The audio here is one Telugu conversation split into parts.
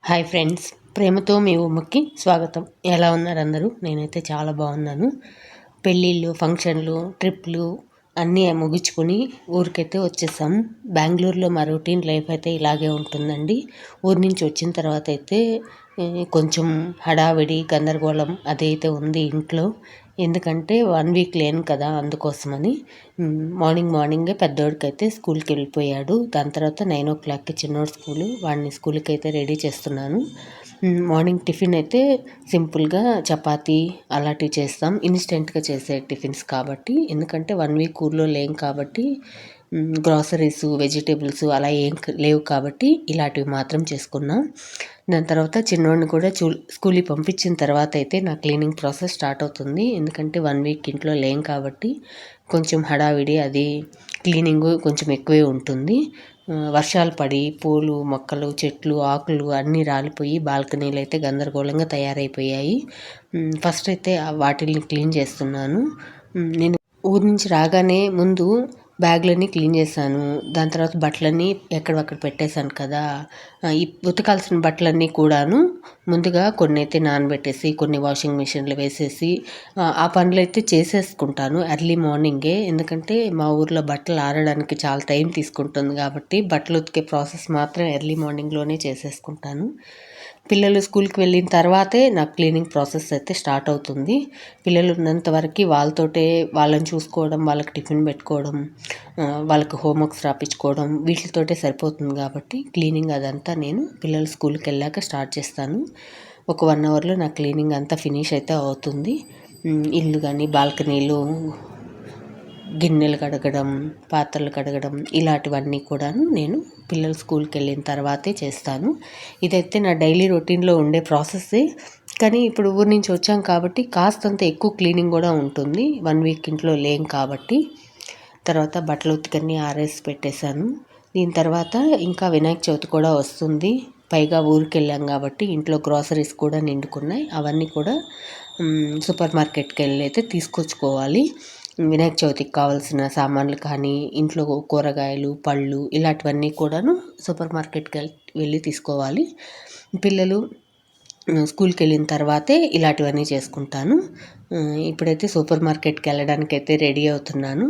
హాయ్ ఫ్రెండ్స్, ప్రేమతో మీ ఉమ్మకి స్వాగతం. ఎలా ఉన్నారు అందరూ? నేనైతే చాలా బాగున్నాను. పెళ్ళిళ్ళు, ఫంక్షన్లు, ట్రిప్లు అన్నీ ముగించుకొని ఊరికైతే వచ్చేసాం. బెంగళూరులో మా రొటీన్ లైఫ్ అయితే ఇలాగే ఉంటుందండి. ఊరి నుంచి వచ్చిన తర్వాత అయితే కొంచెం హడావిడి, గందరగోళం అదైతే ఉంది ఇంట్లో. ఎందుకంటే 1 వీక్ లేను కదా, అందుకోసమని. మార్నింగే పెద్దోడికైతే స్కూల్కి వెళ్ళిపోయాడు. దాని తర్వాత 9 o'clockకి చిన్నోడు స్కూలు, వాడిని స్కూల్కి అయితే రెడీ చేస్తున్నాను. మార్నింగ్ టిఫిన్ అయితే సింపుల్గా చపాతీ అలాంటివి చేస్తాం, ఇన్స్టెంట్గా చేసే టిఫిన్స్ కాబట్టి. ఎందుకంటే 1 వీక్ ఊర్లో లేం కాబట్టి గ్రాసరీస్, వెజిటేబుల్స్ అలా ఏం లేవు కాబట్టి ఇలాంటివి మాత్రం చేసుకున్నాం. దాని తర్వాత చిన్నోడిని కూడా స్కూల్కి పంపించిన తర్వాత అయితే నా క్లీనింగ్ ప్రాసెస్ స్టార్ట్ అవుతుంది. ఎందుకంటే 1 వీక్ ఇంట్లో లేం కాబట్టి కొంచెం హడావిడి, అది క్లీనింగ్ కొంచెం ఎక్కువే ఉంటుంది. వర్షాలు పడి పూలు, మొక్కలు, చెట్లు, ఆకులు అన్నీ రాలిపోయి బాల్కనీలు అయితే గందరగోళంగా తయారైపోయాయి. ఫస్ట్ అయితే వాటిని క్లీన్ చేస్తున్నాను. నేను ఊరి నుంచి రాగానే ముందు బ్యాగ్లన్నీ క్లీన్ చేశాను. దాని తర్వాత బట్టలన్నీ ఎక్కడక్కడ పెట్టేశాను కదా, ఈ ఉతకాల్సిన బట్టలన్నీ కూడాను ముందుగా కొన్ని అయితే నానబెట్టేసి కొన్ని వాషింగ్ మిషన్లో వేసేసి ఆ పనులు అయితే చేసేసుకుంటాను ఎర్లీ మార్నింగే. ఎందుకంటే మా ఊర్లో బట్టలు ఆరడానికి చాలా టైం తీసుకుంటుంది కాబట్టి బట్టలు ఉతికే ప్రాసెస్ మాత్రం ఎర్లీ మార్నింగ్లోనే చేసేసుకుంటాను. పిల్లలు స్కూల్కి వెళ్ళిన తర్వాతే నాకు క్లీనింగ్ ప్రాసెస్ అయితే స్టార్ట్ అవుతుంది. పిల్లలు ఉన్నంత వరకు వాళ్ళతోటే వాళ్ళని చూసుకోవడం, వాళ్ళకి టిఫిన్ పెట్టుకోవడం, వాళ్ళకి హోంవర్క్స్ రాపించుకోవడం వీటితోటే సరిపోతుంది కాబట్టి క్లీనింగ్ అదంతా నేను పిల్లలు స్కూల్కి వెళ్ళాక స్టార్ట్ చేస్తాను. ఒక 1 అవర్లో నా క్లీనింగ్ అంతా ఫినిష్ అయితే అవుతుంది. ఇల్లు కానీ, బాల్కనీలు, గిన్నెలు కడగడం, పాత్రలు కడగడం ఇలాంటివన్నీ కూడాను నేను పిల్లలు స్కూల్కి వెళ్ళిన తర్వాతే చేస్తాను. ఇదైతే నా డైలీ రొటీన్లో ఉండే ప్రాసెస్సే. కానీ ఇప్పుడు ఊరి నుంచి వచ్చాం కాబట్టి కాస్తంత ఎక్కువ క్లీనింగ్ కూడా ఉంటుంది, 1 వీక్ ఇంట్లో లేం కాబట్టి. తర్వాత బట్టలు ఉతికన్నీ ఆరేసి పెట్టేశాను. దీని తర్వాత ఇంకా వినాయక చవితి కూడా వస్తుంది. పైగా ఊరికి వెళ్ళాం కాబట్టి ఇంట్లో గ్రాసరీస్ కూడా నిండుకున్నాయి. అవన్నీ కూడా సూపర్ మార్కెట్కి వెళ్ళి అయితే తీసుకొచ్చుకోవాలి. వినాయక చవితికి కావాల్సిన సామాన్లు కానీ, ఇంట్లో కూరగాయలు, పళ్ళు ఇలాంటివన్నీ కూడాను సూపర్ మార్కెట్కి వెళ్ళి తీసుకోవాలి. పిల్లలు స్కూల్కి వెళ్ళిన తర్వాతే ఇలాంటివన్నీ చేసుకుంటాను. ఇప్పుడైతే సూపర్ మార్కెట్కి వెళ్ళడానికి అయితే రెడీ అవుతున్నాను.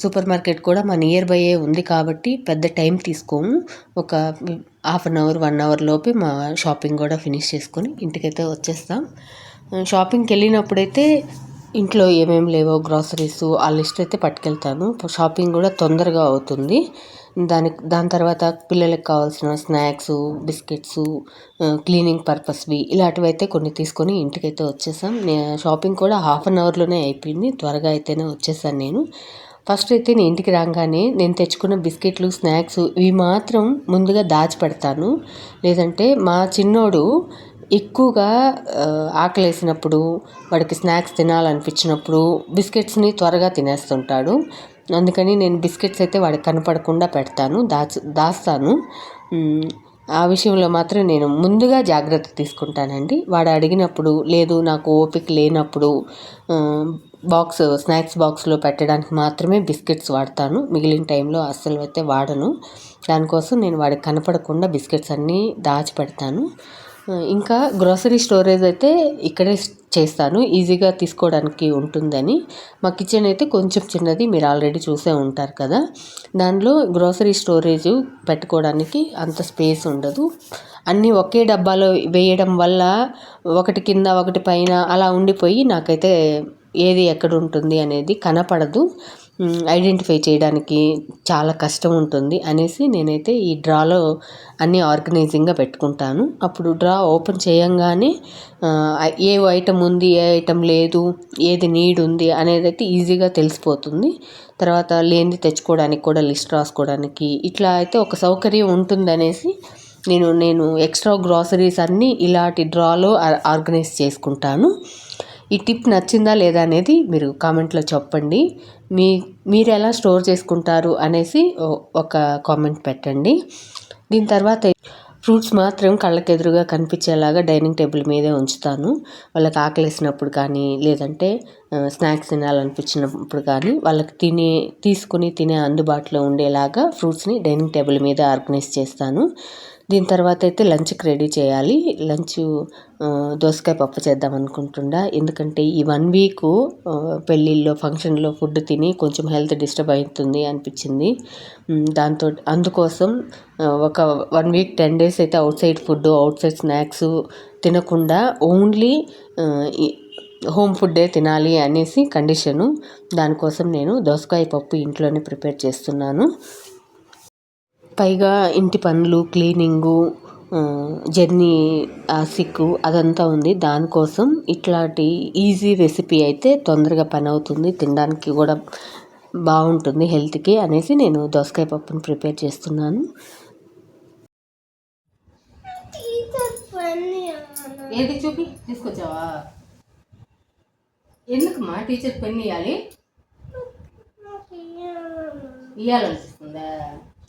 సూపర్ మార్కెట్ కూడా మా నియర్ బైయే ఉంది కాబట్టి పెద్ద టైం తీసుకోము. ఒక 1/2 అవర్ 1 అవర్ లోపే మా షాపింగ్ కూడా ఫినిష్ చేసుకొని ఇంటికైతే వచ్చేస్తాం. షాపింగ్కి వెళ్ళినప్పుడైతే ఇంట్లో ఏమేమి లేవో గ్రాసరీస్ ఆ లిస్ట్ అయితే పట్టుకెళ్తాను. షాపింగ్ కూడా తొందరగా అవుతుంది. దాని తర్వాత పిల్లలకు కావాల్సిన స్నాక్స్, బిస్కెట్స్, క్లీనింగ్ పర్పస్వి ఇలాంటివి అయితే కొన్ని తీసుకొని ఇంటికైతే వచ్చేసాం. షాపింగ్ కూడా 1/2 అవర్లోనే అయిపోయింది. త్వరగా అయితేనే వచ్చేసాను నేను. ఫస్ట్ అయితే నేను ఇంటికి రాగానే నేను తెచ్చుకున్న బిస్కెట్లు, స్నాక్స్ ఇవి మాత్రం ముందుగా దాచిపెడతాను. లేదంటే మా చిన్నోడు ఎక్కువగా ఆకలేసినప్పుడు, వాడికి స్నాక్స్ తినాలనిపించినప్పుడు బిస్కెట్స్ని త్వరగా తినేస్తుంటాడు. అందుకని నేను బిస్కెట్స్ అయితే వాడికి కనపడకుండా పెడతాను, దాస్తాను. ఆ విషయంలో మాత్రం నేను ముందుగా జాగ్రత్త తీసుకుంటానండి. వాడు అడిగినప్పుడు, లేదు నాకు ఓపిక లేనప్పుడు స్నాక్స్ బాక్స్లో పెట్టడానికి మాత్రమే బిస్కెట్స్ వాడతాను. మిగిలిన టైంలో అస్సలు అయితే వాడను. దానికోసం నేను వాడికి కనపడకుండా బిస్కెట్స్ అన్నీ దాచిపెడతాను. ఇంకా గ్రోసరీ స్టోరేజ్ అయితే ఇక్కడే చేస్తాను, ఈజీగా తీసుకోవడానికి ఉంటుందని. మా కిచెన్ అయితే కొంచెం చిన్నది, మీరు ఆల్రెడీ చూసే ఉంటారు కదా. దానిలో గ్రోసరీ స్టోరేజ్ పెట్టుకోవడానికి అంత స్పేస్ ఉండదు. అన్నీ ఒకే డబ్బాలో వేయడం వల్ల ఒకటి కింద ఒకటి పైన అలా ఉండిపోయి నాకైతే ఏది ఎక్కడ ఉంటుంది అనేది కనపడదు. ఐడెంటిఫై చేయడానికి చాలా కష్టం ఉంటుంది అనేసి నేనైతే ఈ డ్రాలో అన్నీ ఆర్గనైజింగ్గా పెట్టుకుంటాను. అప్పుడు డ్రా ఓపెన్ చేయంగానే ఏ ఐటమ్ ఉంది, ఏ ఐటమ్ లేదు, ఏది నీడ్ ఉంది అనేది అయితే ఈజీగా తెలిసిపోతుంది. తర్వాత లేనిది తెచ్చుకోవడానికి కూడా లిస్ట్ రాసుకోవడానికి ఇట్లా అయితే ఒక సౌకర్యం ఉంటుందనేసి నేను ఎక్స్ట్రా గ్రాసరీస్ అన్నీ ఇలాంటి డ్రాలో ఆర్గనైజ్ చేసుకుంటాను. ఈ టిప్ నచ్చిందా లేదా అనేది మీరు కామెంట్లో చెప్పండి. మీరు ఎలా స్టోర్ చేసుకుంటారు అనేసి ఒక కామెంట్ పెట్టండి. దీని తర్వాత ఫ్రూట్స్ మాత్రం కళ్ళకి ఎదురుగా కనిపించేలాగా డైనింగ్ టేబుల్ మీదే ఉంచుతాను. వాళ్ళకి ఆకలేసినప్పుడు కానీ, లేదంటే స్నాక్స్ తినాలనిపించినప్పుడు కానీ వాళ్ళకి తీసుకుని తినే అందుబాటులో ఉండేలాగా ఫ్రూట్స్ని డైనింగ్ టేబుల్ మీద ఆర్గనైజ్ చేస్తాను. దీని తర్వాత అయితే లంచ్కి రెడీ చేయాలి. దోసకాయ పప్పు చేద్దాం అనుకుంటుండా. ఎందుకంటే ఈ 1 వీక్ పెళ్ళిళ్ళలో ఫంక్షన్లో ఫుడ్ తిని కొంచెం హెల్త్ డిస్టర్బ్ అవుతుంది అనిపించింది. అందుకోసం ఒక 1 వీక్ 10 days అయితే out side food, out side snacks తినకుండా ఓన్లీ హోమ్ ఫుడ్డే తినాలి అనేసి కండిషను. దానికోసం నేను దోసకాయ పప్పు ఇంట్లోనే ప్రిపేర్ చేస్తున్నాను. పైగా ఇంటి పనులు, క్లీనింగు, జర్నీ సిక్కు అదంతా ఉంది. దానికోసం ఇట్లాంటి ఈజీ రెసిపీ అయితే తొందరగా పని అవుతుంది, తినడానికి కూడా బాగుంటుంది హెల్త్కి అనేసి నేను దోసకాయ పప్పును ప్రిపేర్ చేస్తున్నాను. ఏది చూపి తీసుకొచ్చావా? ఎందుకమ్మా టీచర్ పెన్ ఇవ్వాలి? ఇవ్వాలనిపిస్తుందా?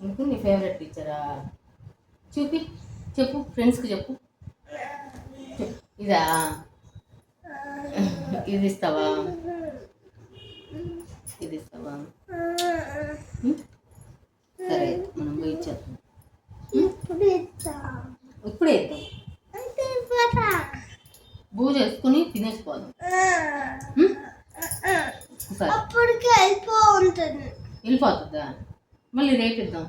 ఎందుకు? నీ ఫేవరెట్ టీచరా? చూపి, చెప్పు, ఫ్రెండ్స్కి చెప్పు. ఇదా? ఇది ఇస్తావా? ఇది ఇస్తావా? సరే, మనం పోయి ఇచ్చేద్దాం. ఇప్పుడే ఇద్దాం. పూజ చేసుకుని తినేసిపోదాం. వెళ్ళిపోతుందా? మళ్ళీ రేపు ఇద్దాం.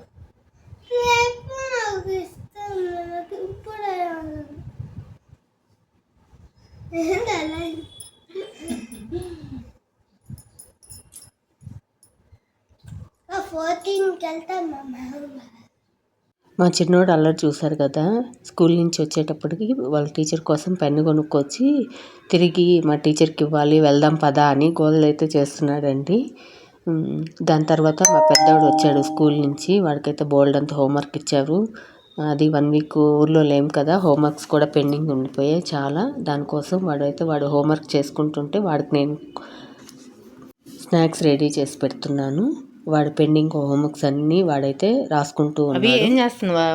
మా చిన్నోడు అల్లరి చూశారు కదా. స్కూల్ నుంచి వచ్చేటప్పటికి వాళ్ళ టీచర్ కోసం పెన్ను కొనుక్కొచ్చి తిరిగి మా టీచర్కి ఇవ్వాలి, వెళ్దాం పదా అని గోల్ అయితే చేస్తున్నాడండి. దాని తర్వాత మా పెద్దవాడు వచ్చాడు స్కూల్ నుంచి. వాడికైతే బోల్డ్ అంత హోంవర్క్ ఇచ్చారు. అది 1 వీక్ ఊర్లో లేం కదా, హోంవర్క్స్ కూడా పెండింగ్ ఉండిపోయాయి చాలా. దానికోసం వాడు హోంవర్క్ చేసుకుంటుంటే వాడికి నేను స్నాక్స్ రెడీ చేసి పెడుతున్నాను. వాడు పెండింగ్ హోంవర్క్స్ అన్నీ వాడైతే రాసుకుంటూ ఉన్నాడు. ఏం చేస్తున్నావా?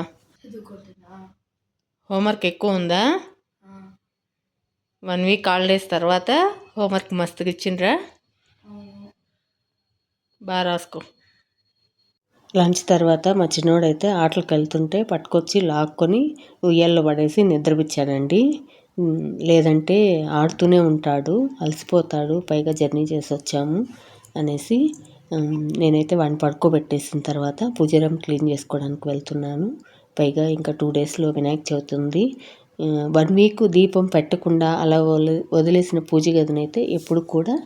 హోంవర్క్ ఎక్కువ ఉందా? 1 వీక్ హాలిడేస్ తర్వాత హోంవర్క్ మస్తుగా ఇచ్చిండ్రా? బాగా రాసుకో. లంచ్ తర్వాత మా చిన్నోడైతే ఆటలకు వెళ్తుంటే పట్టుకొచ్చి లాక్కొని ఉయ్యాల్లో పడేసి నిద్రపిచ్చానండి. లేదంటే ఆడుతూనే ఉంటాడు, అలసిపోతాడు, పైగా జర్నీ చేసి వచ్చాము అనేసి నేనైతే వాడిని పడుకోబెట్టేసిన తర్వాత పూజారం క్లీన్ చేసుకోవడానికి వెళ్తున్నాను. పైగా ఇంకా 2 daysలో వినాయక చవితి ఉంది. 1 వీక్ దీపం పెట్టకుండా అలా వదిలేసిన పూజ గదినైతే ఎప్పుడు కూడా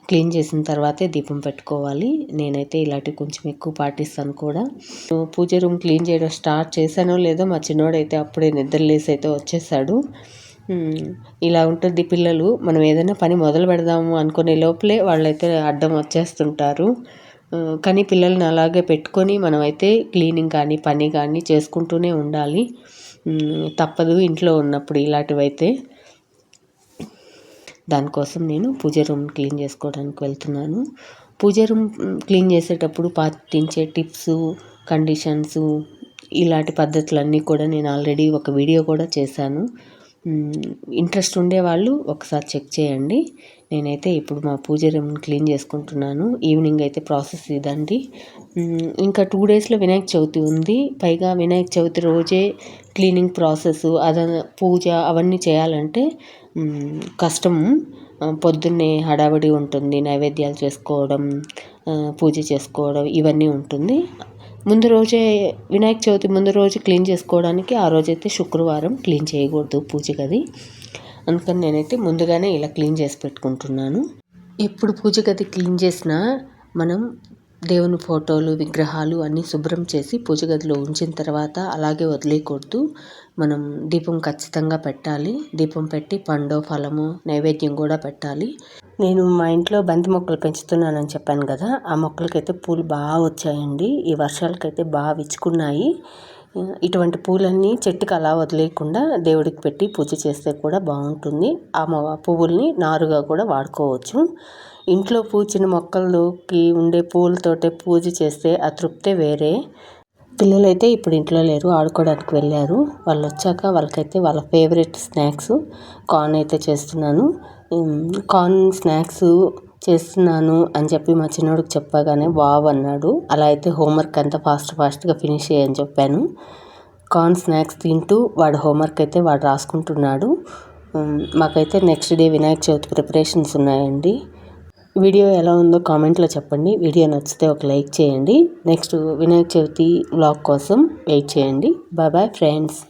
క్లీన్ చేసిన తర్వాతే దీపం పెట్టుకోవాలి. నేనైతే ఇలాంటివి కొంచెం ఎక్కువ పాటిస్తాను కూడా. పూజ రూమ్ క్లీన్ చేయడం స్టార్ట్ చేశానో లేదో మా చిన్నోడైతే అప్పుడే నిద్రలేసి అయితే వచ్చేసాడు. ఇలా ఉంటుంది పిల్లలు. మనం ఏదైనా పని మొదలు పెడదాము అనుకునే లోపలే వాళ్ళైతే అడ్డం వచ్చేస్తుంటారు. కానీ పిల్లల్ని అలాగే పెట్టుకొని మనమైతే క్లీనింగ్ కానీ పని కానీ చేసుకుంటూనే ఉండాలి. తప్పదు ఇంట్లో ఉన్నప్పుడు ఇలాంటివైతే. దానికోసం నేను పూజ రూమ్ క్లీన్ చేసుకోవడానికి వెళ్తున్నాను. పూజ రూమ్ క్లీన్ చేసేటప్పుడు పాటించే టిప్స్, కండిషన్స్, ఇలాంటి పద్ధతులన్నీ కూడా నేను ఆల్రెడీ ఒక వీడియో కూడా చేశాను. ఇంట్రెస్ట్ ఉండేవాళ్ళు ఒకసారి చెక్ చేయండి. నేనైతే ఇప్పుడు మా పూజ రూమ్ క్లీన్ చేసుకుంటున్నాను. ఈవినింగ్ అయితే ప్రాసెస్ ఇదండి. ఇంకా 2 daysలో వినాయక చవితి ఉంది. పైగా వినాయక చవితి రోజే క్లీనింగ్ ప్రాసెస్, పూజ అవన్నీ చేయాలంటే కష్టం. పొద్దున్నే హడావిడి ఉంటుంది, నైవేద్యాలు చేసుకోవడం, పూజ చేసుకోవడం ఇవన్నీ ఉంటుంది. ముందు రోజే వినాయక చవితి ముందు రోజు క్లీన్ చేసుకోవడానికి ఆ రోజైతే శుక్రవారం క్లీన్ చేయకూడదు పూజ గది. అందుకని నేనైతే ముందుగానే ఇలా క్లీన్ చేసి పెట్టుకుంటున్నాను. ఎప్పుడు పూజ గది క్లీన్ చేసినా మనం దేవుని ఫోటోలు, విగ్రహాలు అన్నీ శుభ్రం చేసి పూజ గదిలో ఉంచిన తర్వాత అలాగే వదిలేయకూడదు. మనం దీపం ఖచ్చితంగా పెట్టాలి. దీపం పెట్టి పండో, ఫలము, నైవేద్యం కూడా పెట్టాలి. నేను మా ఇంట్లో బంతి మొక్కలు పెంచుతున్నానని చెప్పాను కదా, ఆ మొక్కలకైతే పూలు బాగా వచ్చాయండి. ఈ వర్షాలకైతే బాగా విచ్చుకున్నాయి. ఇటువంటి పూలన్నీ చెట్టుకి అలా వదిలేయకుండా దేవుడికి పెట్టి పూజ చేస్తే కూడా బాగుంటుంది. ఆ పువ్వుల్ని నారుగా కూడా వాడుకోవచ్చు. ఇంట్లో పూచిన మొక్కల్లోకి ఉండే పూలతోటే పూజ చేస్తే ఆ తృప్తే వేరే. పిల్లలైతే ఇప్పుడు ఇంట్లో లేరు, ఆడుకోవడానికి వెళ్ళారు. వాళ్ళు వచ్చాక వాళ్ళకైతే వాళ్ళ ఫేవరెట్ స్నాక్స్ కార్న్ అయితే చేస్తున్నాను. కార్న్ స్నాక్స్ చేస్తున్నాను అని చెప్పి మా చిన్నోడికి చెప్పగానే వావ్ అన్నాడు. అలా అయితే హోంవర్క్ అంతా ఫాస్ట్గా ఫినిష్ చేయని చెప్పాను. కార్న్ స్నాక్స్ తింటూ వాడు హోంవర్క్ అయితే వాడు రాసుకుంటున్నాడు. మాకైతే next day Vinayaka Chavithi preparations ఉన్నాయండి. వీడియో ఎలా ఉందో కామెంట్లో చెప్పండి. వీడియో నచ్చితే ఒక లైక్ చేయండి. నెక్స్ట్ వినాయక చవితి వ్లాగ్ కోసం వెయిట్ చేయండి. Bye bye friends.